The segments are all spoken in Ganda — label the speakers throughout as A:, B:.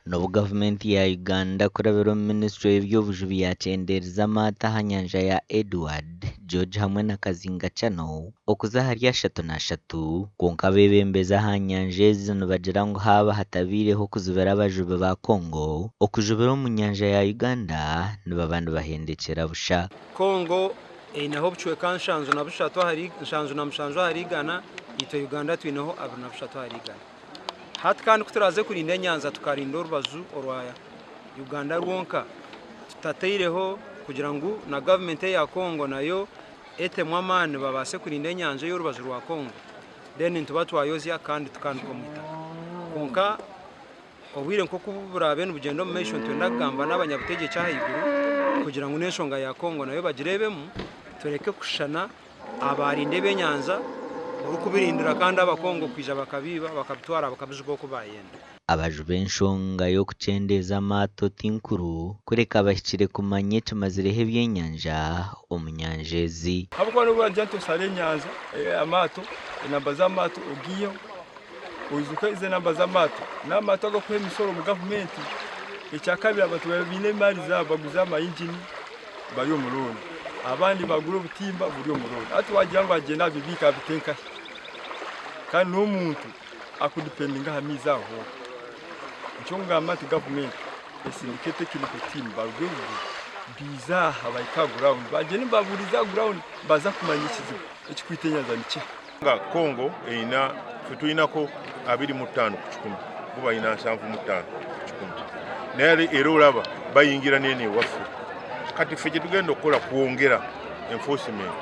A: Nobu gavumenti ya Uganda kurabira Ministry y'ebyobujubi yacendereza amaato aha nyanja ya Edward, George hamwe na Kazinga Channel okuza ahari 3 kwonka abebembezi aha nyanja ezi nibagira ngu haba hatabireho kuzibira abajubi ba Congo okujubira omu nyanja ya Uganda nibaba nibahendekera busha.
B: Congo einaho bucweka nshanju na bushatu ahari Ghana, ito Uganda twinaho 23 ahari Ghana. Hati kandi kuturaze kurinda enyanza tukarinda orubazu orwaya Uganda rwonka tutateireho kugira ngu na government ya Congo nayo etemwa amani babase kurinda enyanja y'orubazu rwa Congo, then ntuba twayozya kandi tukankomita konka obwire nko kuburabe n'ubugendo mu mission twenda kugamba n'abanyabutegetsi ahiguru kugira ngu n'enshonga ya Congo nayo bagirebemu tureke kushana abarinde b'enyanza ukubirindira kandi abakongo kwija bakabiba bakabitwara bakabizubwo kubayenda.
A: Abajubi enshonga y'okucendeza amaato tinkuru kureka abahikire kumanya ekimazireho ebyenyanja omu nyanja ezi.
C: Habukwa n'ubanja tusale enyanza amaato enamba z'amaato ogiyo oizuka ize namba z'amaato n'amaato agakuha emisoro mu gavumenti. Ekyakabiri abantu babine emali zabo baguza amayingini bali omuloni, abandi bagura obutimba buli omuloni. Ati wagira ngo agenda abibika abitenka kandi n'omuntu akudipendinga hamiza aho. Icyo ngamba ati gavumenti esindikete technical team bagwego biza abayika ground bagene baburiza ground baza kumanya ikizibu ekikwitenyaza niki
D: nga Congo eina tutuinako 25 ku 10 buba ina 75 ku 10 nere erolaba bayingira nene wafu kati fije tugenda okukola kuongera enforcement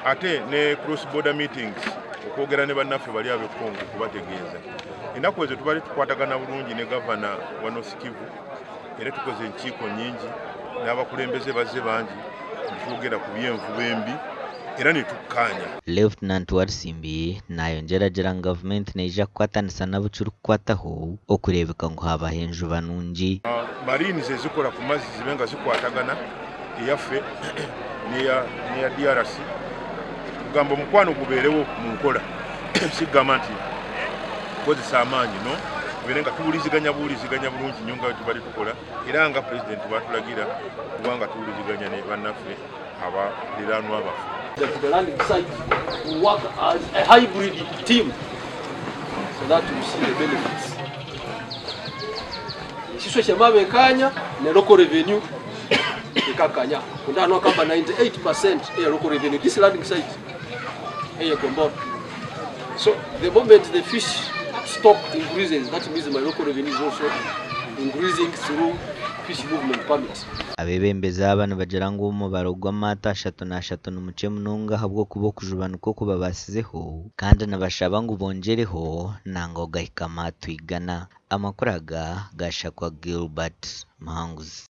D: ate ne cross border meetings okwogera ne bannaffe bali abe Congo kubategeeza ennaku ezo tubali tukwatagana bulungi ne gavana wa North Kivu era tukoze enkiiko nyingi n'abakulembeze bazze bangi twogera ku byenvu bembi era ne tukkanya.
A: Lieutenant Warsimbi nayongeragira ngu gavumenti neija kukwatanisa n'abucuru kukwataho okureebeka ngu habaho enjuba nungi.
D: Marines ezikola ku mazzi zibe nga zikwatagana eyaffe neya DRC kugamba omukwano gubeerewo mu nkola sigamba nti kozesa amaanyi no kubera nga tuwuliziganya bulungi nnyo nga tubali tukola era nga president batulagira kubanga tuwuliziganya ne bannaffe abaliraanwa baffe.
E: The landing site will work as a hybrid team so that we see the benefits. Sisho shemabe kanya ne local revenue ikakanya kundano kamba 98% ya local revenue this landing site eye Kombo. So the moment the fish stock increases, that means my local revenue is also increasing through fish movement permits.
A: Abebembezi aba nibagira ngu omubaro gw'amaato 3 n'omuce munonga habwo kuba okujubanuka okuba basizeho kandi nibashaba ngu bongereho nanga ogahika amaato 100. Amakuru aga gashakwa Gilbert Mahanguzi.